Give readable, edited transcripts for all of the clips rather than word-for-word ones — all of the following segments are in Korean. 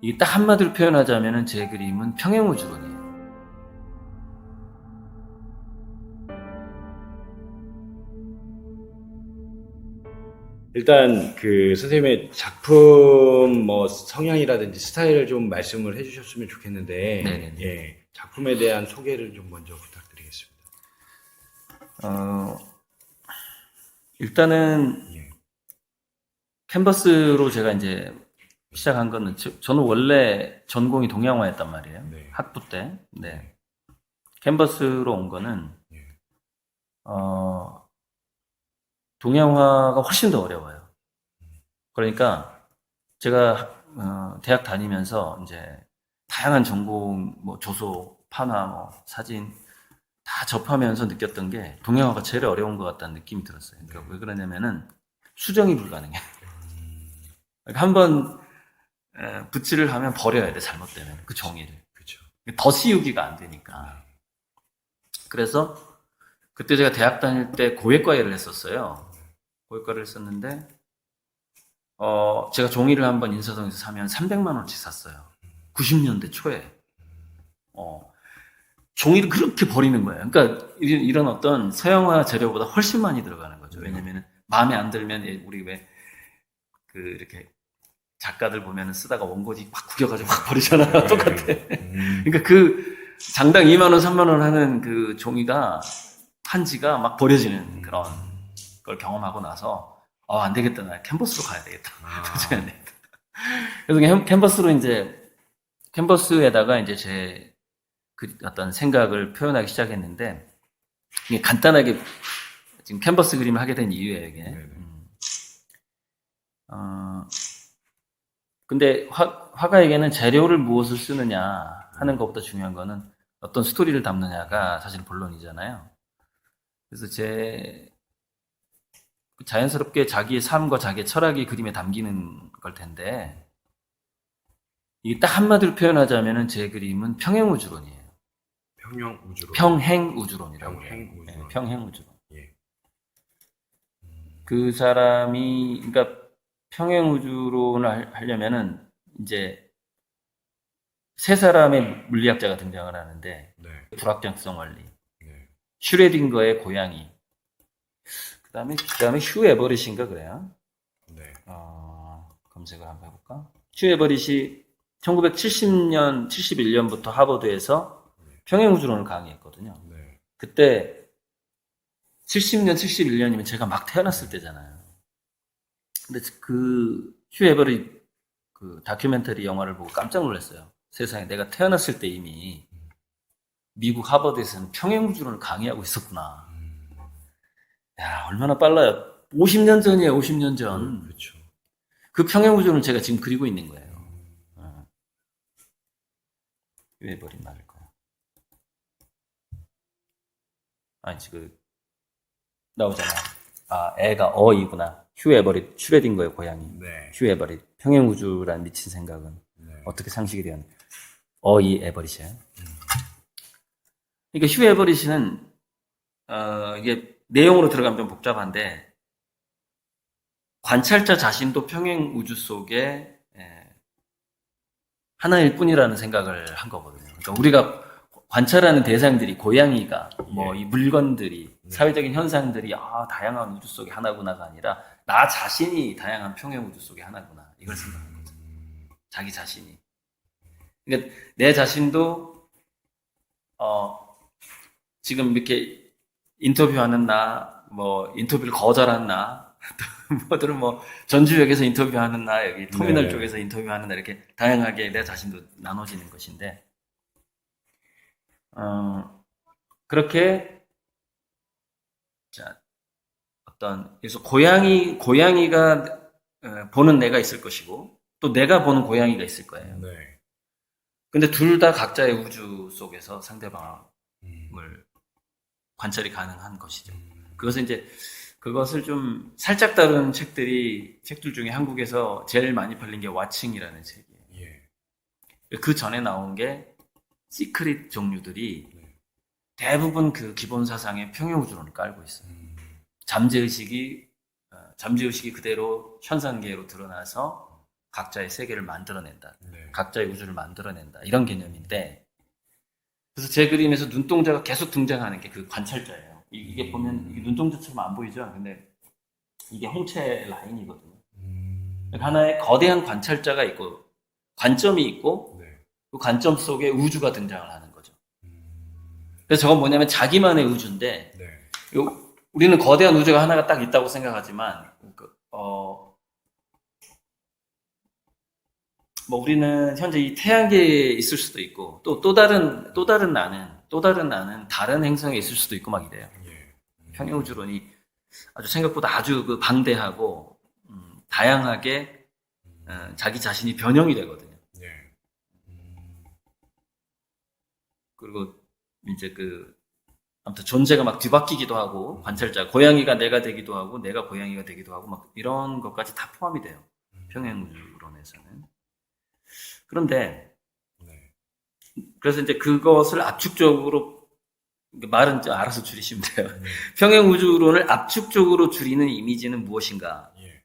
이게 딱 한마디로 표현하자면은 제 그림은 평행우주론이에요. 일단 그 선생님의 작품 뭐 성향이라든지 스타일을 좀 말씀을 해주셨으면 좋겠는데, 네네네. 예, 작품에 대한 소개를 좀 먼저 부탁드리겠습니다. 일단은 예, 캔버스로 제가 이제 시작한 거는 저는 원래 전공이 동양화였단 말이에요. 네. 학부 때. 네. 캔버스로 온 거는 예, 동양화가 훨씬 더 어려워요. 그러니까 제가 대학 다니면서 이제 다양한 전공 뭐 조소, 판화, 뭐 사진 다 접하면서 느꼈던 게 동양화가 제일 어려운 것 같다는 느낌이 들었어요. 그러니까 왜 그러냐면은 수정이 불가능해. 그러니까 한번 붓질을 하면 버려야 돼, 잘못되면 그 종이를. 그렇죠. 더 씌우기가 안 되니까. 그래서 그때 제가 대학 다닐 때 고액 과외를 했었어요. 고액 과외를 했었는데 제가 종이를 한번 인사동에서 사면 300만 원어치 샀어요. 90년대 초에. 종이를 그렇게 버리는 거예요. 그러니까 이런 어떤 서양화 재료보다 훨씬 많이 들어가는 거죠. 왜냐면 마음에 안 들면 우리 왜 그 이렇게 작가들 보면 쓰다가 원고지 막 구겨가지고 막 버리잖아요. 똑같아. 그러니까 그 장당 2만 원, 3만 원 하는 그 종이가 판지가 막 버려지는 그런 걸 경험하고 나서 안 되겠다. 나 캔버스로 가야 되겠다. 도저히 안 되겠다. 그래서 캔버스로 이제 캔버스에다가 이제 제 그 어떤 생각을 표현하기 시작했는데 이게 간단하게 지금 캔버스 그림을 하게 된 이유예요, 이게. 근데 화가에게는 재료를 무엇을 쓰느냐 하는 것보다 중요한 거는 어떤 스토리를 담느냐가 사실 본론이잖아요. 그래서 자연스럽게 자기의 삶과 자기의 철학이 그림에 담기는 걸 텐데 이게 딱 한마디로 표현하자면은 제 그림은 평행우주론이에요. 평행우주론. 평행우주론이라고 해요. 평행우주론. 네, 평행우주론. 예. 그 사람이 그러니까 평행우주론을 하려면은 이제 세 사람의 물리학자가 등장을 하는데 네. 불확정성 원리, 네. 슈레딩거의 고양이, 그다음에 휴 에버릿인가 그래요. 네. 검색을 한번 해볼까? 휴 에버릿이 1970년, 71년부터 하버드에서 평행우주론을 강의했거든요. 네. 그때 70년, 71년이면 제가 막 태어났을 때잖아요. 근데 그 휴 에버릿 그 다큐멘터리 영화를 보고 깜짝 놀랐어요. 세상에 내가 태어났을 때 이미 미국 하버드에서는 평행우주론을 강의하고 있었구나. 야, 얼마나 빨라요. 50년 전이에요, 50년 전. 그렇죠. 그 평행우주론을 제가 지금 그리고 있는 거예요. 왜 버린 말일까요? 아니, 지금 나오잖아. 애가 어이구나. 휴 에버릿, 슈레딩거의 고양이. 네. 휴 에버릿, 평행우주란 미친 생각은 어떻게 상식이 되었나. 어이 에버릿이에요. 그러니까 휴 에버릿은 이게 내용으로 들어가면 좀 복잡한데 관찰자 자신도 평행 우주 속에 하나일 뿐이라는 생각을 한 거거든요. 그러니까 우리가 관찰하는 대상들이 고양이가 뭐 이 물건들이 사회적인 현상들이 다양한 우주 속의 하나구나가 아니라 나 자신이 다양한 평행 우주 속의 하나구나 이걸 생각한 거죠. 자기 자신이. 그러니까 내 자신도 지금 이렇게 인터뷰하는 나, 뭐 인터뷰를 거절한 나, 뭐들은 뭐 전주역에서 인터뷰하는 나, 여기 터미널 네. 쪽에서 인터뷰하는 나 이렇게 다양하게 내 자신도 나눠지는 것인데, 그렇게 자 그래서 고양이가 보는 내가 있을 것이고 또 내가 보는 고양이가 있을 거예요. 네. 근데 둘 다 각자의 우주 속에서 상대방을 관찰이 가능한 것이죠. 그것을 좀 살짝 다룬 책들 중에 한국에서 제일 많이 팔린 게 와칭이라는 책이에요. 예. 그 전에 나온 게 시크릿 종류들이 대부분 그 기본 사상의 평행우주론을 깔고 있어요. 잠재의식이 그대로 현상계로 드러나서 각자의 세계를 만들어낸다. 네. 각자의 우주를 만들어낸다. 이런 개념인데, 그래서 제 그림에서 눈동자가 계속 등장하는 게 그 관찰자예요. 이게 보면 이게 눈동자처럼 안 보이죠? 근데 이게 홍채 라인이거든요. 하나의 거대한 관찰자가 있고 관점이 있고 네. 그 관점 속에 우주가 등장을 하는 거죠. 그래서 저건 뭐냐면 자기만의 우주인데 네. 우리는 거대한 우주가 하나가 딱 있다고 생각하지만 뭐 우리는 현재 이 태양계에 있을 수도 있고 또 다른 나는 다른 행성에 있을 수도 있고 막 이래요. 예. 평행우주론이 아주 생각보다 아주 그 방대하고 다양하게 자기 자신이 변형이 되거든요. 예. 그리고 이제 아무튼 존재가 막 뒤바뀌기도 하고 관찰자 고양이가 내가 되기도 하고 내가 고양이가 되기도 하고 막 이런 것까지 다 포함이 돼요. 평행우주론에서는. 그런데 네. 그래서 이제 그것을 압축적으로 말은 알아서 줄이시면 돼요. 평행우주론을 압축적으로 줄이는 이미지는 무엇인가? 예.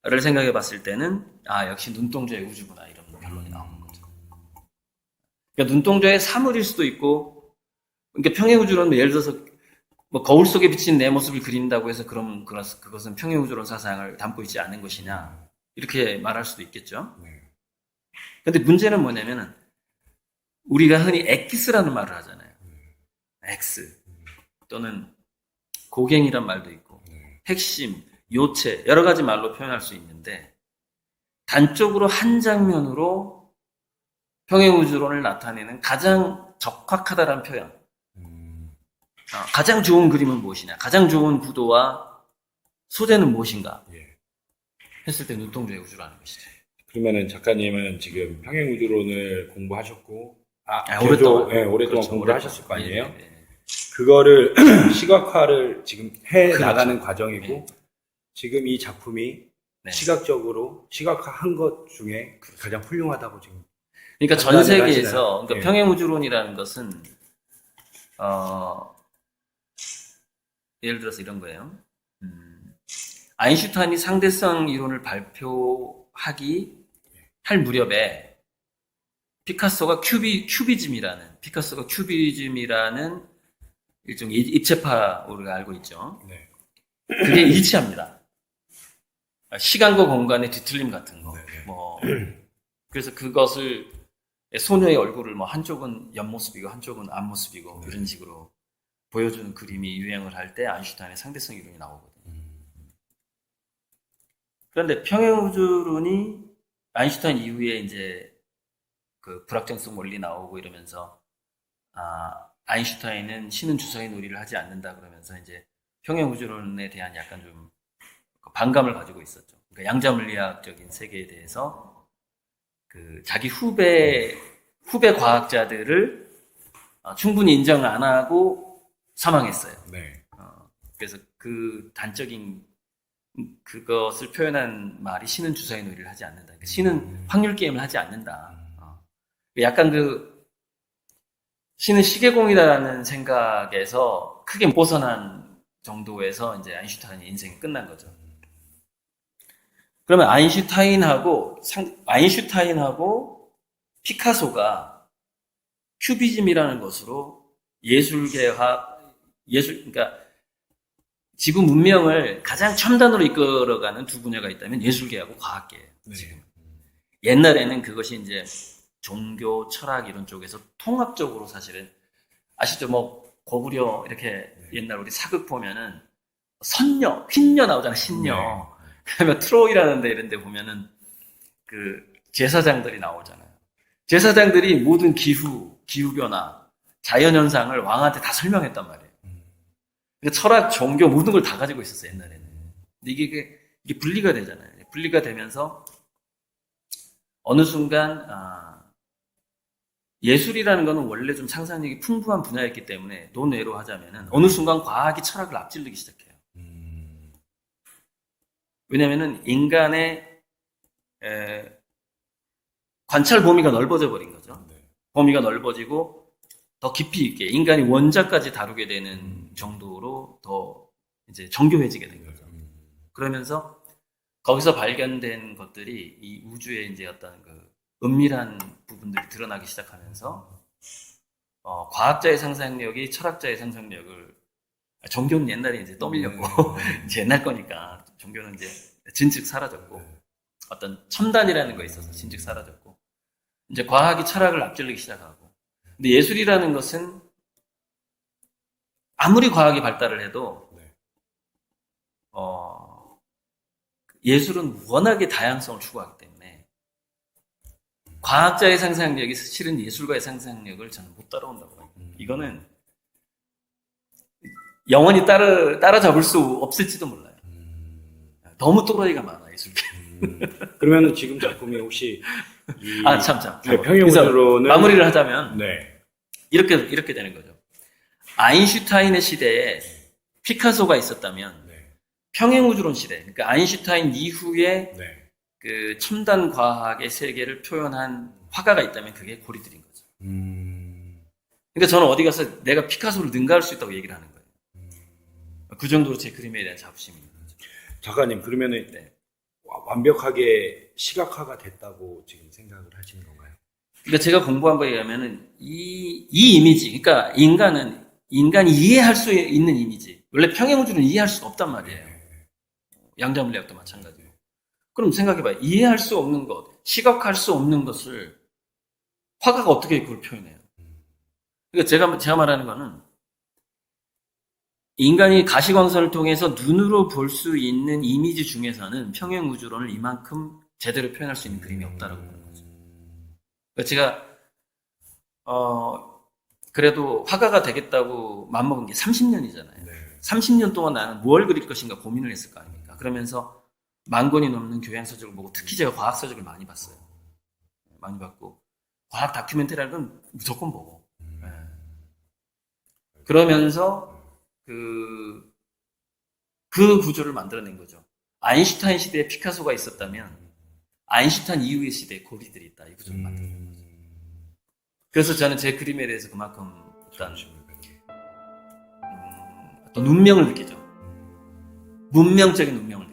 를 생각해 봤을 때는 역시 눈동자의 우주구나 이런 결론이 나오는 거죠. 그러니까 눈동자의 사물일 수도 있고 그러니까 평행우주론은 예를 들어서 뭐 거울 속에 비친 내 모습을 그린다고 해서 그럼 그것은 평행우주론 사상을 담고 있지 않은 것이냐 이렇게 말할 수도 있겠죠. 네. 근데 문제는 뭐냐면은 우리가 흔히 엑스라는 말을 하잖아요. X 또는 고갱이란 말도 있고 핵심, 요체 여러 가지 말로 표현할 수 있는데 단적으로 한 장면으로 평행우주론을 나타내는 가장 적확하다란 표현 가장 좋은 그림은 무엇이냐 가장 좋은 구도와 소재는 무엇인가 예. 했을 때 눈동자의 우주라는 것이죠. 그러면은 작가님은 지금 평행우주론을 공부하셨고 오랫동안 오랫동안 그렇죠, 공부를 하셨을 거 아니에요? 네. 그거를 시각화를 지금 해 그렇죠. 나가는 과정이고 네. 지금 이 작품이 네. 시각적으로 시각화한 것 중에 가장 훌륭하다고 지금. 그러니까 전 판단을 세계에서 하시나요? 그러니까 예. 평행우주론이라는 것은 예를 들어서 이런 거예요. 아인슈타인이 상대성 이론을 발표할 무렵에 피카소가 큐비즘이라는 일종의 입체파 우리가 알고 있죠. 네. 그게 일치합니다. 시간과 공간의 뒤틀림 같은 거. 네. 뭐 그래서 그것을 소녀의 얼굴을 뭐 한쪽은 옆모습이고 한쪽은 앞모습이고 이런 식으로 보여주는 그림이 유행을 할 때 아인슈타인의 상대성 이론이 나오거든요. 그런데 평행우주론이 아인슈타인 이후에 이제 그 불확정성 원리 나오고 이러면서 아인슈타인은 신은 주사위 놀이를 하지 않는다 그러면서 이제 평행우주론에 대한 약간 좀 반감을 가지고 있었죠. 그러니까 양자물리학적인 세계에 대해서 그 자기 후배 과학자들을 충분히 인정을 안 하고 사망했어요. 네. 그래서 그 단적인 그것을 표현한 말이 신은 주사위 놀이를 하지 않는다. 그러니까 신은 확률 게임을 하지 않는다. 약간 신은 시계공이다라는 생각에서 크게 벗어난 정도에서 이제 아인슈타인의 인생이 끝난 거죠. 그러면 아인슈타인하고 피카소가 큐비즘이라는 것으로 그러니까 지구 문명을 가장 첨단으로 이끌어가는 두 분야가 있다면 예술계하고 과학계예요. 네. 지금. 옛날에는 그것이 이제 종교, 철학 이런 쪽에서 통합적으로 사실은 아시죠? 뭐 고구려 이렇게 옛날 우리 사극 보면은 선녀, 휜녀 나오잖아, 신녀. 네. 그러면 트로이라는 데 이런 데 보면은 그 제사장들이 나오잖아요. 제사장들이 모든 기후 변화, 자연 현상을 왕한테 다 설명했단 말이에요. 그러니까 철학, 종교 모든 걸 다 가지고 있었어요, 옛날에는. 근데 이게 분리가 되잖아요. 분리가 되면서 어느 순간 예술이라는 거는 원래 좀 상상력이 풍부한 분야였기 때문에 논외로 하자면은 어느 순간 과학이 철학을 앞지르기 시작해요. 왜냐면은 인간의 관찰 범위가 넓어져 버린 거죠. 범위가 넓어지고 더 깊이 있게 인간이 원자까지 다루게 되는 정도로 더 이제 정교해지게 된 거죠. 그러면서 거기서 발견된 것들이 이 우주의 이제 어떤 그 은밀한 부분들이 드러나기 시작하면서 과학자의 상상력이 철학자의 상상력을 종교는 옛날에 이제 떠밀렸고 이제 옛날 거니까 종교는 이제 진즉 사라졌고 어떤 첨단이라는 거에 있어서 진즉 사라졌고 이제 과학이 철학을 앞질르기 시작하고 근데 예술이라는 것은 아무리 과학이 발달을 해도 예술은 워낙에 다양성을 추구하기 때문에 과학자의 상상력이 실은 예술가의 상상력을 저는 못 따라온다고 봐요. 이거는 영원히 따라잡을 수 없을지도 몰라요. 너무 또라이가 많아 예술계. 그러면 지금 작품이 혹시 참. 네, 평행우주론은 마무리를 하자면 네. 이렇게 되는 거죠. 아인슈타인의 시대에 피카소가 있었다면 평행우주론 시대, 그러니까 아인슈타인 이후에 그 첨단 과학의 세계를 표현한 화가가 있다면 그게 고리들인 거죠. 그러니까 저는 어디 가서 내가 피카소를 능가할 수 있다고 얘기를 하는 거예요. 그 정도로 제 그림에 대한 자부심이 있는 거죠. 작가님, 그러면은 완벽하게 시각화가 됐다고 지금 생각을 하시는 건가요? 그러니까 제가 공부한 거에 의하면은 이 이미지, 그러니까 인간이 이해할 수 있는 이미지. 원래 평행우주는 이해할 수가 없단 말이에요. 양자물리학도 마찬가지고. 그럼 생각해봐요. 이해할 수 없는 것, 시각화할 수 없는 것을 화가가 어떻게 그걸 표현해요? 그러니까 제가 말하는 거는 인간이 가시광선을 통해서 눈으로 볼 수 있는 이미지 중에서는 평행우주론을 이만큼 제대로 표현할 수 있는 그림이 없다라고 보는 거죠. 그러니까 제가 그래도 화가가 되겠다고 마음먹은 게 30년이잖아요. 30년 동안 나는 뭘 그릴 것인가 고민을 했을 거 아닙니까? 그러면서 10,000권이 넘는 교양서적을 보고 특히 제가 과학서적을 많이 봤어요. 많이 봤고 과학 다큐멘터리라는 건 무조건 보고 그러면서 그 구조를 만들어낸 거죠. 아인슈타인 시대에 피카소가 있었다면 아인슈타인 이후의 시대에 고리들이 있다. 이 구조를 만든 거죠. 그래서 저는 제 그림에 대해서 그만큼 일단 어떤 운명을 느끼죠. 문명적인 운명을